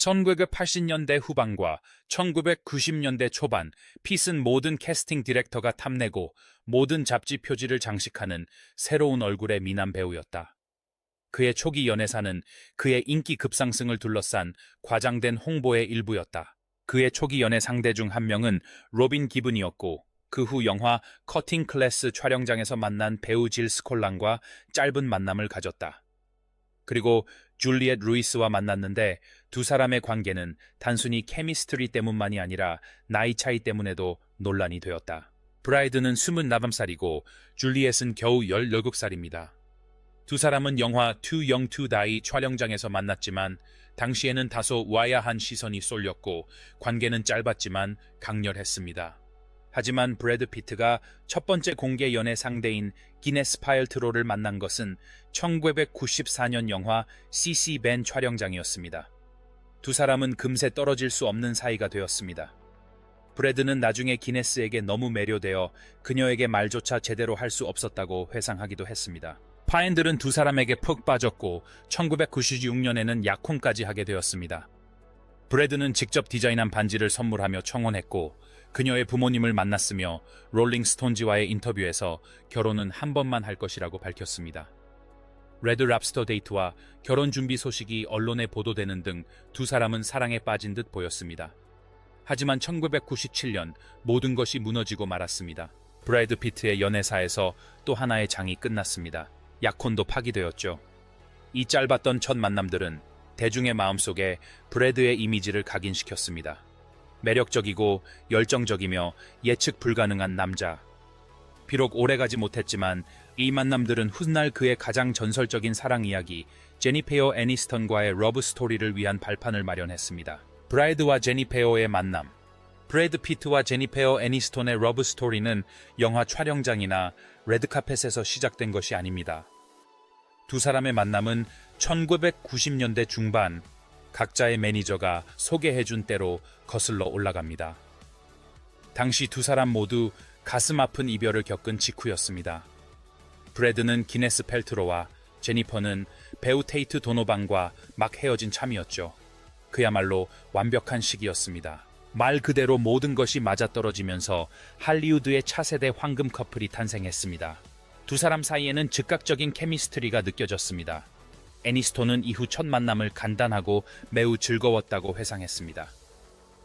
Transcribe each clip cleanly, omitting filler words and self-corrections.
1980년대 후반과 1990년대 초반, 핏은 모든 캐스팅 디렉터가 탐내고 모든 잡지 표지를 장식하는 새로운 얼굴의 미남 배우였다. 그의 초기 연애사는 그의 인기 급상승을 둘러싼 과장된 홍보의 일부였다. 그의 초기 연애 상대 중 한 명은 로빈 기븐이었고, 그 후 영화 커팅 클래스 촬영장에서 만난 배우 질 스콜란과 짧은 만남을 가졌다. 그리고 줄리엣 루이스와 만났는데 두 사람의 관계는 단순히 케미스트리 때문만이 아니라 나이 차이 때문에도 논란이 되었다. 브라이드는 24살이고 줄리엣은 겨우 17살입니다. 두 사람은 영화 Too Young to Die 촬영장에서 만났지만 당시에는 다소 와야한 시선이 쏠렸고 관계는 짧았지만 강렬했습니다. 하지만 브래드 피트가 첫 번째 공개 연애 상대인 기네스 팔트로를 만난 것은 1994년 영화 CC 벤 촬영장이었습니다. 두 사람은 금세 떨어질 수 없는 사이가 되었습니다. 브래드는 나중에 기네스에게 너무 매료되어 그녀에게 말조차 제대로 할 수 없었다고 회상하기도 했습니다. 파인들은 두 사람에게 푹 빠졌고 1996년에는 약혼까지 하게 되었습니다. 브래드는 직접 디자인한 반지를 선물하며 청혼했고 그녀의 부모님을 만났으며 롤링스톤즈와의 인터뷰에서 결혼은 한 번만 할 것이라고 밝혔습니다. 레드 랍스터 데이트와 결혼 준비 소식이 언론에 보도되는 등 두 사람은 사랑에 빠진 듯 보였습니다. 하지만 1997년 모든 것이 무너지고 말았습니다. 브래드 피트의 연애사에서 또 하나의 장이 끝났습니다. 약혼도 파기되었죠. 이 짧았던 첫 만남들은 대중의 마음속에 브래드의 이미지를 각인시켰습니다. 매력적이고 열정적이며 예측 불가능한 남자. 비록 오래가지 못했지만 이 만남들은 훗날 그의 가장 전설적인 사랑 이야기 제니페어 애니스턴과의 러브 스토리를 위한 발판을 마련했습니다. 브라이드와 제니페어의 만남. 브래드 피트와 제니페어 애니스톤의 러브 스토리는 영화 촬영장이나 레드카펫에서 시작된 것이 아닙니다. 두 사람의 만남은 1990년대 중반 각자의 매니저가 소개해준 때로 거슬러 올라갑니다. 당시 두 사람 모두 가슴 아픈 이별을 겪은 직후였습니다. 브래드는 기네스 펠트로와 제니퍼는 배우 테이트 도노반과 막 헤어진 참이었죠. 그야말로 완벽한 시기였습니다. 말 그대로 모든 것이 맞아떨어지면서 할리우드의 차세대 황금 커플이 탄생했습니다. 두 사람 사이에는 즉각적인 케미스트리가 느껴졌습니다. 애니스톤은 이후 첫 만남을 간단하고 매우 즐거웠다고 회상했습니다.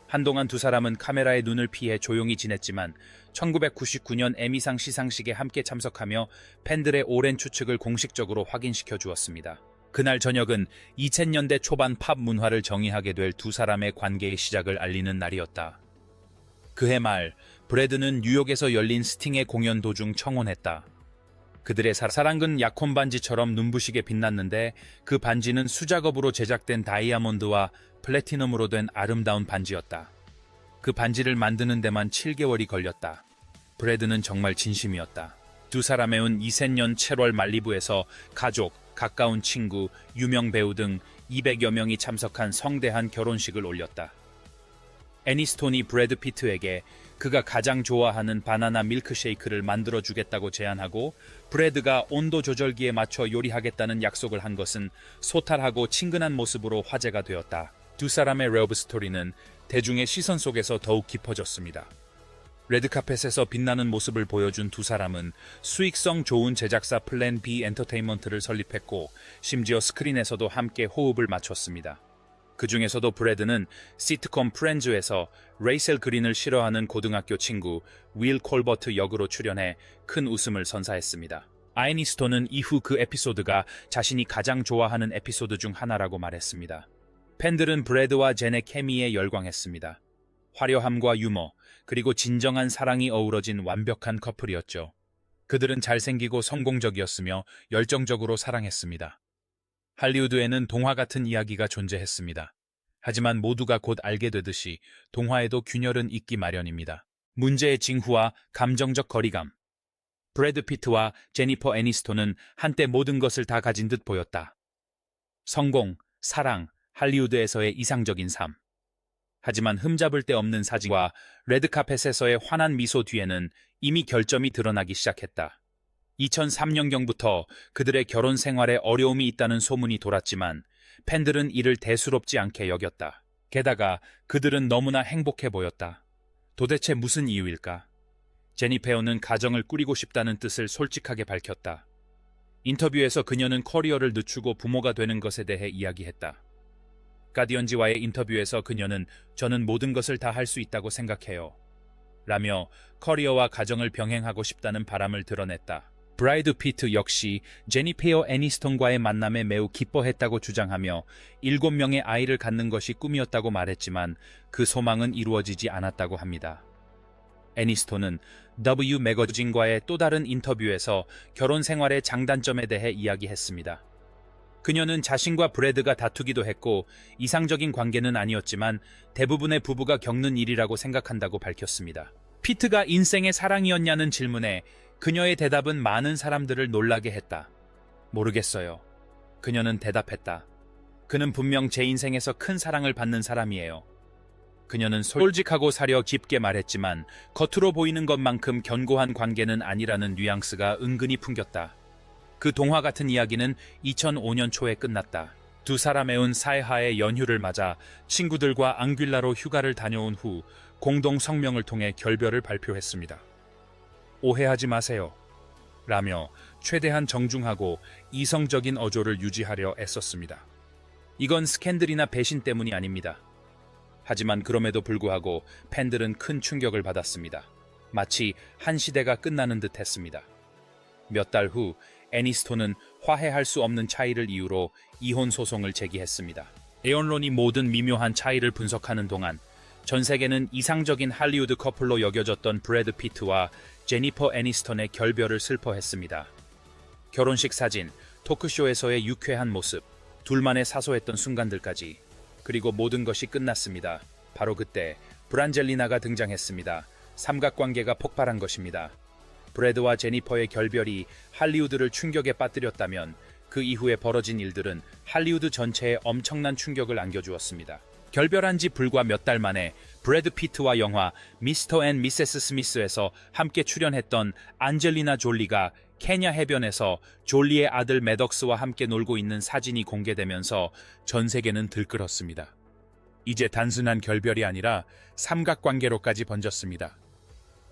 한동안 두 사람은 카메라의 눈을 피해 조용히 지냈지만 1999년 에미상 시상식에 함께 참석하며 팬들의 오랜 추측을 공식적으로 확인시켜 주었습니다. 그날 저녁은 2000년대 초반 팝 문화를 정의하게 될 두 사람의 관계의 시작을 알리는 날이었다. 그해 말, 브래드는 뉴욕에서 열린 스팅의 공연 도중 청혼했다. 그들의 사랑은 약혼 반지처럼 눈부시게 빛났는데 그 반지는 수작업으로 제작된 다이아몬드와 플래티넘으로 된 아름다운 반지였다. 그 반지를 만드는 데만 7개월이 걸렸다. 브래드는 정말 진심이었다. 두 사람의 운 2000년 7월 말리부에서 가족, 가까운 친구, 유명 배우 등 200여 명이 참석한 성대한 결혼식을 올렸다. 애니스톤이 브래드 피트에게 그가 가장 좋아하는 바나나 밀크쉐이크를 만들어주겠다고 제안하고 브래드가 온도 조절기에 맞춰 요리하겠다는 약속을 한 것은 소탈하고 친근한 모습으로 화제가 되었다. 두 사람의 러브 스토리는 대중의 시선 속에서 더욱 깊어졌습니다. 레드카펫에서 빛나는 모습을 보여준 두 사람은 수익성 좋은 제작사 플랜 B 엔터테인먼트를 설립했고 심지어 스크린에서도 함께 호흡을 맞췄습니다. 그 중에서도 브래드는 시트콤 프렌즈에서 레이첼 그린을 싫어하는 고등학교 친구 윌 콜버트 역으로 출연해 큰 웃음을 선사했습니다. 아이니스톤은 이후 그 에피소드가 자신이 가장 좋아하는 에피소드 중 하나라고 말했습니다. 팬들은 브래드와 젠의 케미에 열광했습니다. 화려함과 유머, 그리고 진정한 사랑이 어우러진 완벽한 커플이었죠. 그들은 잘생기고 성공적이었으며 열정적으로 사랑했습니다. 할리우드에는 동화 같은 이야기가 존재했습니다. 하지만 모두가 곧 알게 되듯이 동화에도 균열은 있기 마련입니다. 문제의 징후와 감정적 거리감. 브래드 피트와 제니퍼 애니스톤은 한때 모든 것을 다 가진 듯 보였다. 성공, 사랑, 할리우드에서의 이상적인 삶. 하지만 흠잡을 데 없는 사진과 레드카펫에서의 환한 미소 뒤에는 이미 결점이 드러나기 시작했다. 2003년경부터 그들의 결혼 생활에 어려움이 있다는 소문이 돌았지만 팬들은 이를 대수롭지 않게 여겼다. 게다가 그들은 너무나 행복해 보였다. 도대체 무슨 이유일까? 제니페어는 가정을 꾸리고 싶다는 뜻을 솔직하게 밝혔다. 인터뷰에서 그녀는 커리어를 늦추고 부모가 되는 것에 대해 이야기했다. 가디언지와의 인터뷰에서 그녀는 저는 모든 것을 다 할 수 있다고 생각해요. 라며 커리어와 가정을 병행하고 싶다는 바람을 드러냈다. 브라이드 피트 역시 제니페어 애니스톤과의 만남에 매우 기뻐했다고 주장하며 7명의 아이를 갖는 것이 꿈이었다고 말했지만 그 소망은 이루어지지 않았다고 합니다. 애니스톤은 W 매거진과의 또 다른 인터뷰에서 결혼 생활의 장단점에 대해 이야기했습니다. 그녀는 자신과 브래드가 다투기도 했고 이상적인 관계는 아니었지만 대부분의 부부가 겪는 일이라고 생각한다고 밝혔습니다. 피트가 인생의 사랑이었냐는 질문에 그녀의 대답은 많은 사람들을 놀라게 했다. 모르겠어요. 그녀는 대답했다. 그는 분명 제 인생에서 큰 사랑을 받는 사람이에요. 그녀는 솔직하고 사려 깊게 말했지만 겉으로 보이는 것만큼 견고한 관계는 아니라는 뉘앙스가 은근히 풍겼다. 그 동화 같은 이야기는 2005년 초에 끝났다. 두 사람의 사해하의 연휴를 맞아 친구들과 앙귤라로 휴가를 다녀온 후 공동 성명을 통해 결별을 발표했습니다. 오해하지 마세요. 라며 최대한 정중하고 이성적인 어조를 유지하려 애썼습니다. 이건 스캔들이나 배신 때문이 아닙니다. 하지만 그럼에도 불구하고 팬들은 큰 충격을 받았습니다. 마치 한 시대가 끝나는 듯 했습니다. 몇 달 후 애니스톤은 화해할 수 없는 차이를 이유로 이혼 소송을 제기했습니다. 애언론이 모든 미묘한 차이를 분석하는 동안 전 세계는 이상적인 할리우드 커플로 여겨졌던 브래드 피트와 제니퍼 애니스톤의 결별을 슬퍼했습니다. 결혼식 사진, 토크쇼에서의 유쾌한 모습, 둘만의 사소했던 순간들까지, 그리고 모든 것이 끝났습니다. 바로 그때 브란젤리나가 등장했습니다. 삼각관계가 폭발한 것입니다. 브래드와 제니퍼의 결별이 할리우드를 충격에 빠뜨렸다면 그 이후에 벌어진 일들은 할리우드 전체에 엄청난 충격을 안겨주었습니다. 결별한 지 불과 몇 달 만에 브래드 피트와 영화 미스터 앤 미세스 스미스에서 함께 출연했던 안젤리나 졸리가 케냐 해변에서 졸리의 아들 매덕스와 함께 놀고 있는 사진이 공개되면서 전 세계는 들끓었습니다. 이제 단순한 결별이 아니라 삼각관계로까지 번졌습니다.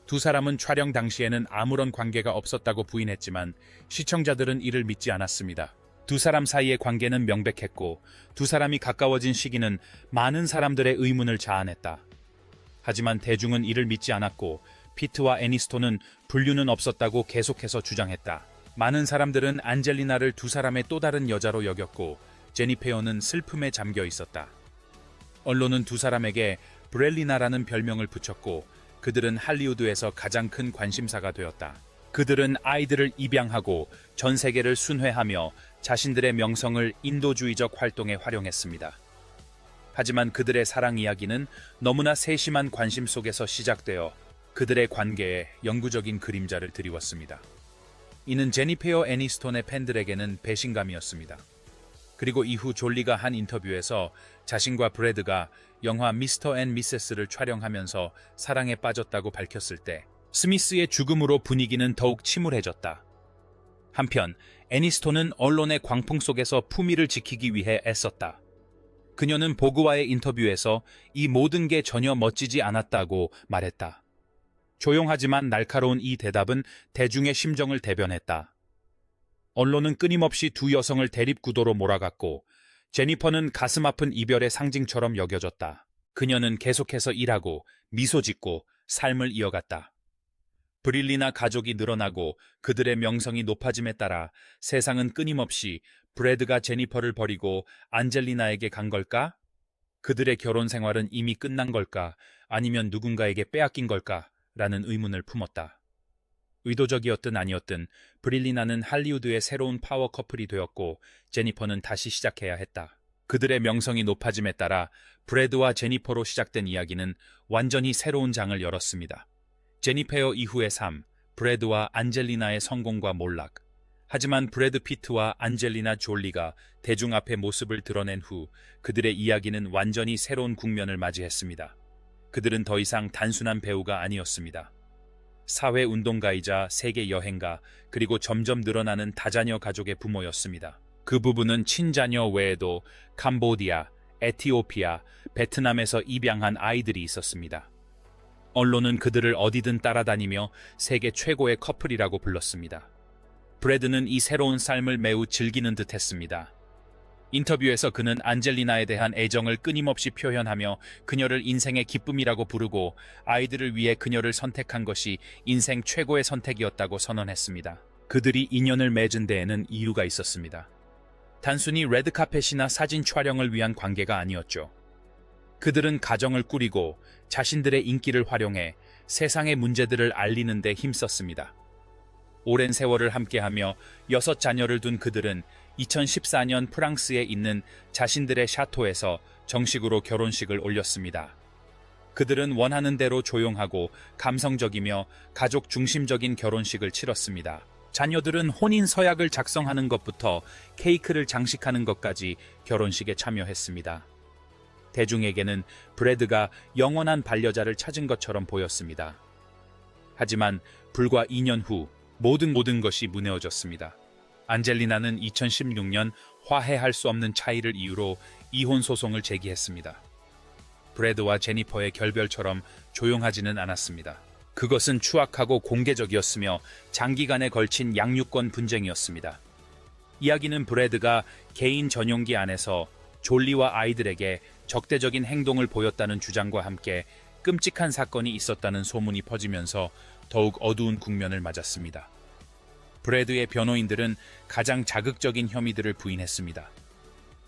두 사람은 촬영 당시에는 아무런 관계가 없었다고 부인했지만 시청자들은 이를 믿지 않았습니다. 두 사람 사이의 관계는 명백했고 두 사람이 가까워진 시기는 많은 사람들의 의문을 자아냈다. 하지만 대중은 이를 믿지 않았고 피트와 애니스톤은 불륜은 없었다고 계속해서 주장했다. 많은 사람들은 안젤리나를 두 사람의 또 다른 여자로 여겼고 제니페어는 슬픔에 잠겨 있었다. 언론은 두 사람에게 브렐리나라는 별명을 붙였고 그들은 할리우드에서 가장 큰 관심사가 되었다. 그들은 아이들을 입양하고 전 세계를 순회하며 자신들의 명성을 인도주의적 활동에 활용했습니다. 하지만 그들의 사랑 이야기는 너무나 세심한 관심 속에서 시작되어 그들의 관계에 영구적인 그림자를 드리웠습니다. 이는 제니페어 애니스톤의 팬들에게는 배신감이었습니다. 그리고 이후 졸리가 한 인터뷰에서 자신과 브래드가 영화 미스터 앤 미세스를 촬영하면서 사랑에 빠졌다고 밝혔을 때 스미스의 죽음으로 분위기는 더욱 침울해졌다. 한편 애니스톤은 언론의 광풍 속에서 품위를 지키기 위해 애썼다. 그녀는 보그와의 인터뷰에서 이 모든 게 전혀 멋지지 않았다고 말했다. 조용하지만 날카로운 이 대답은 대중의 심정을 대변했다. 언론은 끊임없이 두 여성을 대립구도로 몰아갔고 제니퍼는 가슴 아픈 이별의 상징처럼 여겨졌다. 그녀는 계속해서 일하고 미소 짓고 삶을 이어갔다. 브릴리나 가족이 늘어나고 그들의 명성이 높아짐에 따라 세상은 끊임없이 브래드가 제니퍼를 버리고 안젤리나에게 간 걸까? 그들의 결혼 생활은 이미 끝난 걸까? 아니면 누군가에게 빼앗긴 걸까? 라는 의문을 품었다. 의도적이었든 아니었든 브릴리나는 할리우드의 새로운 파워 커플이 되었고 제니퍼는 다시 시작해야 했다. 그들의 명성이 높아짐에 따라 브래드와 제니퍼로 시작된 이야기는 완전히 새로운 장을 열었습니다. 제니페어 이후의 삶, 브래드와 안젤리나의 성공과 몰락. 하지만 브래드 피트와 안젤리나 졸리가 대중 앞에 모습을 드러낸 후 그들의 이야기는 완전히 새로운 국면을 맞이했습니다. 그들은 더 이상 단순한 배우가 아니었습니다. 사회운동가이자 세계 여행가, 그리고 점점 늘어나는 다자녀 가족의 부모였습니다. 그 부부는 친자녀 외에도 캄보디아, 에티오피아, 베트남에서 입양한 아이들이 있었습니다. 언론은 그들을 어디든 따라다니며 세계 최고의 커플이라고 불렀습니다. 브래드는 이 새로운 삶을 매우 즐기는 듯 했습니다. 인터뷰에서 그는 안젤리나에 대한 애정을 끊임없이 표현하며 그녀를 인생의 기쁨이라고 부르고 아이들을 위해 그녀를 선택한 것이 인생 최고의 선택이었다고 선언했습니다. 그들이 인연을 맺은 데에는 이유가 있었습니다. 단순히 레드카펫이나 사진 촬영을 위한 관계가 아니었죠. 그들은 가정을 꾸리고 자신들의 인기를 활용해 세상의 문제들을 알리는 데 힘썼습니다. 오랜 세월을 함께하며 6자녀를 둔 그들은 2014년 프랑스에 있는 자신들의 샤토에서 정식으로 결혼식을 올렸습니다. 그들은 원하는 대로 조용하고 감성적이며 가족 중심적인 결혼식을 치렀습니다. 자녀들은 혼인 서약을 작성하는 것부터 케이크를 장식하는 것까지 결혼식에 참여했습니다. 대중에게는 브래드가 영원한 반려자를 찾은 것처럼 보였습니다. 하지만 불과 2년 후 모든 것이 무너졌습니다. 안젤리나는 2016년 화해할 수 없는 차이를 이유로 이혼 소송을 제기했습니다. 브래드와 제니퍼의 결별처럼 조용하지는 않았습니다. 그것은 추악하고 공개적이었으며 장기간에 걸친 양육권 분쟁이었습니다. 이야기는 브래드가 개인 전용기 안에서 졸리와 아이들에게 적대적인 행동을 보였다는 주장과 함께 끔찍한 사건이 있었다는 소문이 퍼지면서 더욱 어두운 국면을 맞았습니다. 브래드의 변호인들은 가장 자극적인 혐의들을 부인했습니다.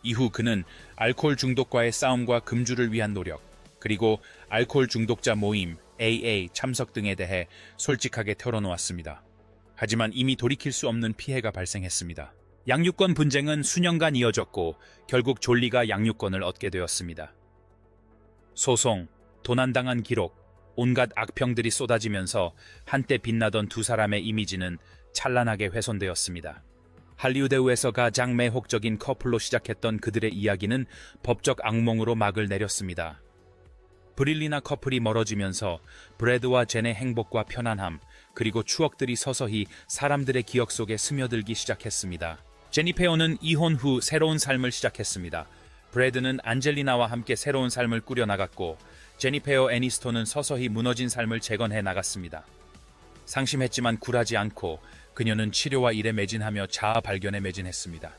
이후 그는 알코올 중독과의 싸움과 금주를 위한 노력, 그리고 알코올 중독자 모임, AA 참석 등에 대해 솔직하게 털어놓았습니다. 하지만 이미 돌이킬 수 없는 피해가 발생했습니다. 양육권 분쟁은 수년간 이어졌고 결국 졸리가 양육권을 얻게 되었습니다. 소송, 도난당한 기록, 온갖 악평들이 쏟아지면서 한때 빛나던 두 사람의 이미지는 찬란하게 훼손되었습니다. 할리우드에서 가장 매혹적인 커플로 시작했던 그들의 이야기는 법적 악몽으로 막을 내렸습니다. 브릴리나 커플이 멀어지면서 브래드와 젠의 행복과 편안함, 그리고 추억들이 서서히 사람들의 기억 속에 스며들기 시작했습니다. 제니페어는 이혼 후 새로운 삶을 시작했습니다. 브래드는 안젤리나와 함께 새로운 삶을 꾸려나갔고 제니페어 애니스톤은 서서히 무너진 삶을 재건해 나갔습니다. 상심했지만 굴하지 않고 그녀는 치료와 일에 매진하며 자아 발견에 매진했습니다.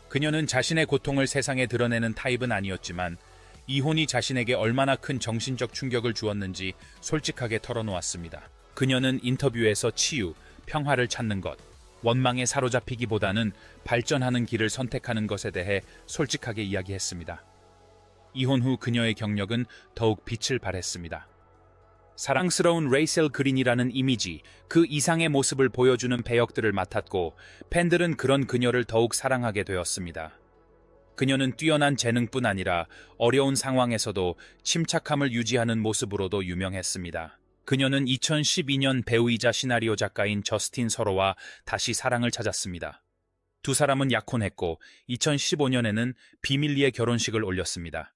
그녀는 자신의 고통을 세상에 드러내는 타입은 아니었지만 이혼이 자신에게 얼마나 큰 정신적 충격을 주었는지 솔직하게 털어놓았습니다. 그녀는 인터뷰에서 치유, 평화를 찾는 것, 원망에 사로잡히기보다는 발전하는 길을 선택하는 것에 대해 솔직하게 이야기했습니다. 이혼 후 그녀의 경력은 더욱 빛을 발했습니다. 사랑스러운 레이첼 그린이라는 이미지, 그 이상의 모습을 보여주는 배역들을 맡았고 팬들은 그런 그녀를 더욱 사랑하게 되었습니다. 그녀는 뛰어난 재능뿐 아니라 어려운 상황에서도 침착함을 유지하는 모습으로도 유명했습니다. 그녀는 2012년 배우이자 시나리오 작가인 저스틴 서로와 다시 사랑을 찾았습니다. 두 사람은 약혼했고 2015년에는 비밀리에 결혼식을 올렸습니다.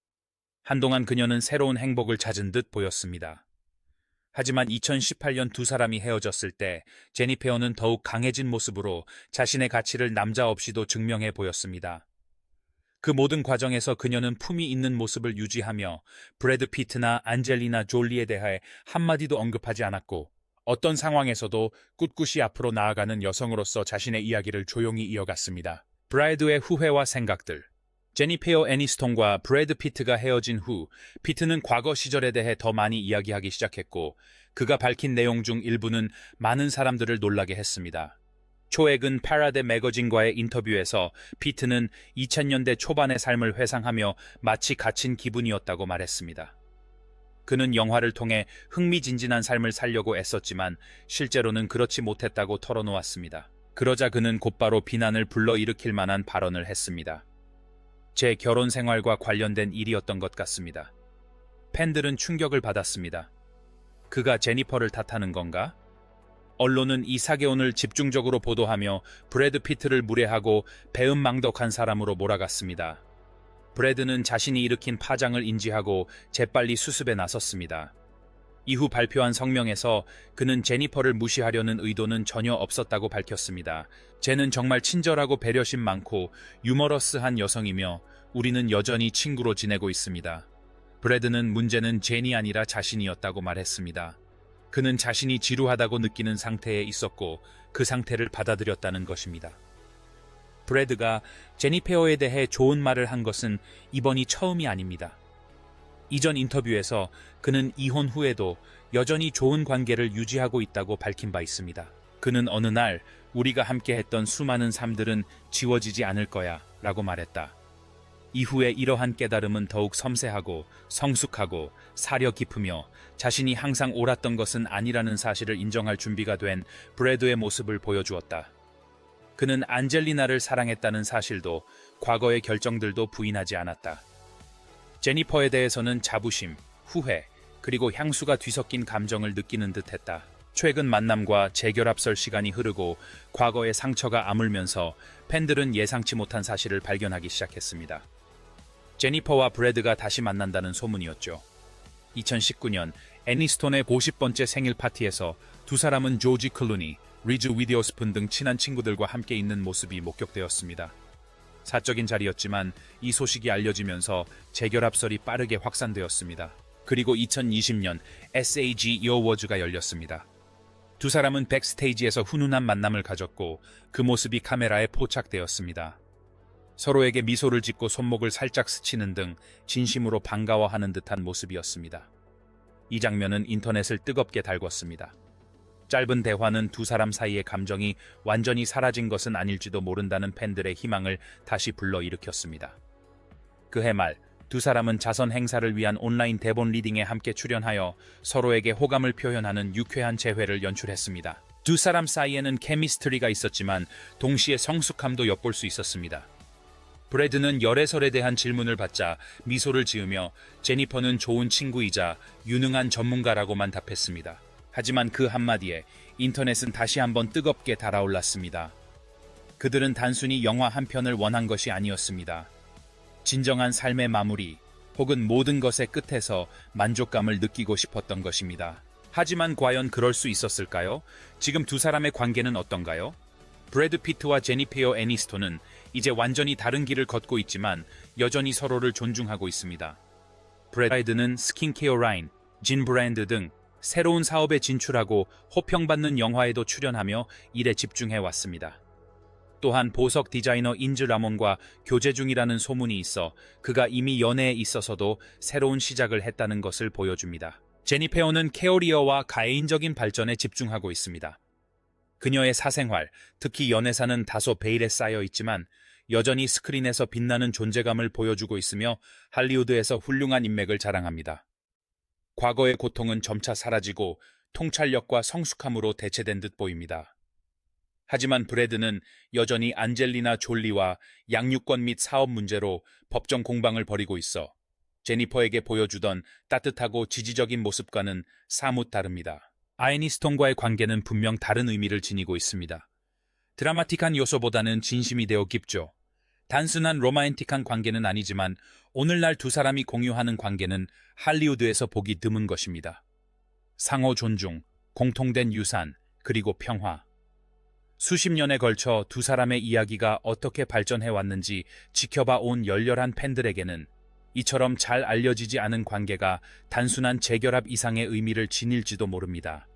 한동안 그녀는 새로운 행복을 찾은 듯 보였습니다. 하지만 2018년 두 사람이 헤어졌을 때 제니페어는 더욱 강해진 모습으로 자신의 가치를 남자 없이도 증명해 보였습니다. 그 모든 과정에서 그녀는 품이 있는 모습을 유지하며 브래드 피트나 안젤리나 졸리에 대해 한마디도 언급하지 않았고 어떤 상황에서도 꿋꿋이 앞으로 나아가는 여성으로서 자신의 이야기를 조용히 이어갔습니다. 브라이드의 후회와 생각들. 제니페어 애니스톤과 브래드 피트가 헤어진 후 피트는 과거 시절에 대해 더 많이 이야기하기 시작했고 그가 밝힌 내용 중 일부는 많은 사람들을 놀라게 했습니다. 최근 패러디 매거진과의 인터뷰에서 피트는 2000년대 초반의 삶을 회상하며 마치 갇힌 기분이었다고 말했습니다. 그는 영화를 통해 흥미진진한 삶을 살려고 애썼지만 실제로는 그렇지 못했다고 털어놓았습니다. 그러자 그는 곧바로 비난을 불러일으킬 만한 발언을 했습니다. 제 결혼 생활과 관련된 일이었던 것 같습니다. 팬들은 충격을 받았습니다. 그가 제니퍼를 탓하는 건가? 언론은 이 사개혼을 집중적으로 보도하며 브래드 피트를 무례하고 배은망덕한 사람으로 몰아갔습니다. 브래드는 자신이 일으킨 파장을 인지하고 재빨리 수습에 나섰습니다. 이후 발표한 성명에서 그는 제니퍼를 무시하려는 의도는 전혀 없었다고 밝혔습니다. 쟤는 정말 친절하고 배려심 많고 유머러스한 여성이며 우리는 여전히 친구로 지내고 있습니다. 브래드는 문제는 제니 아니라 자신이었다고 말했습니다. 그는 자신이 지루하다고 느끼는 상태에 있었고 그 상태를 받아들였다는 것입니다. 브래드가 제니페어에 대해 좋은 말을 한 것은 이번이 처음이 아닙니다. 이전 인터뷰에서 그는 이혼 후에도 여전히 좋은 관계를 유지하고 있다고 밝힌 바 있습니다. 그는 어느 날 우리가 함께 했던 수많은 삶들은 지워지지 않을 거야 라고 말했다. 이후에 이러한 깨달음은 더욱 섬세하고 성숙하고 사려 깊으며 자신이 항상 옳았던 것은 아니라는 사실을 인정할 준비가 된 브래드의 모습을 보여주었다. 그는 안젤리나를 사랑했다는 사실도 과거의 결정들도 부인하지 않았다. 제니퍼에 대해서는 자부심, 후회, 그리고 향수가 뒤섞인 감정을 느끼는 듯했다. 최근 만남과 재결합설 시간이 흐르고 과거의 상처가 아물면서 팬들은 예상치 못한 사실을 발견하기 시작했습니다. 제니퍼와 브래드가 다시 만난다는 소문이었죠. 2019년 애니스톤의 50번째 생일 파티에서 두 사람은 조지 클루니, 리즈 위디어스푼 등 친한 친구들과 함께 있는 모습이 목격되었습니다. 사적인 자리였지만 이 소식이 알려지면서 재결합설이 빠르게 확산되었습니다. 그리고 2020년 SAG 어워즈가 열렸습니다. 두 사람은 백스테이지에서 훈훈한 만남을 가졌고 그 모습이 카메라에 포착되었습니다. 서로에게 미소를 짓고 손목을 살짝 스치는 등 진심으로 반가워하는 듯한 모습이었습니다. 이 장면은 인터넷을 뜨겁게 달궜습니다. 짧은 대화는 두 사람 사이의 감정이 완전히 사라진 것은 아닐지도 모른다는 팬들의 희망을 다시 불러일으켰습니다. 그해 말, 두 사람은 자선 행사를 위한 온라인 대본 리딩에 함께 출연하여 서로에게 호감을 표현하는 유쾌한 재회를 연출했습니다. 두 사람 사이에는 케미스트리가 있었지만 동시에 성숙함도 엿볼 수 있었습니다. 브래드는 열애설에 대한 질문을 받자 미소를 지으며 제니퍼는 좋은 친구이자 유능한 전문가라고만 답했습니다. 하지만 그 한마디에 인터넷은 다시 한번 뜨겁게 달아올랐습니다. 그들은 단순히 영화 한 편을 원한 것이 아니었습니다. 진정한 삶의 마무리 혹은 모든 것의 끝에서 만족감을 느끼고 싶었던 것입니다. 하지만 과연 그럴 수 있었을까요? 지금 두 사람의 관계는 어떤가요? 브래드 피트와 제니페어 애니스톤은 이제 완전히 다른 길을 걷고 있지만 여전히 서로를 존중하고 있습니다. 브래드는 스킨케어 라인, 진 브랜드 등 새로운 사업에 진출하고 호평받는 영화에도 출연하며 일에 집중해왔습니다. 또한 보석 디자이너 인즈 라몬과 교제 중이라는 소문이 있어 그가 이미 연애에 있어서도 새로운 시작을 했다는 것을 보여줍니다. 제니페어는 캐리어와 개인적인 발전에 집중하고 있습니다. 그녀의 사생활, 특히 연애사는 다소 베일에 쌓여 있지만 여전히 스크린에서 빛나는 존재감을 보여주고 있으며 할리우드에서 훌륭한 인맥을 자랑합니다. 과거의 고통은 점차 사라지고 통찰력과 성숙함으로 대체된 듯 보입니다. 하지만 브래드는 여전히 안젤리나 졸리와 양육권 및 사업 문제로 법정 공방을 벌이고 있어 제니퍼에게 보여주던 따뜻하고 지지적인 모습과는 사뭇 다릅니다. 아이니스톤과의 관계는 분명 다른 의미를 지니고 있습니다. 드라마틱한 요소보다는 진심이 되어 깊죠. 단순한 로맨틱한 관계는 아니지만 오늘날 두 사람이 공유하는 관계는 할리우드에서 보기 드문 것입니다. 상호 존중, 공통된 유산, 그리고 평화. 수십 년에 걸쳐 두 사람의 이야기가 어떻게 발전해왔는지 지켜봐 온 열렬한 팬들에게는 이처럼 잘 알려지지 않은 관계가 단순한 재결합 이상의 의미를 지닐지도 모릅니다.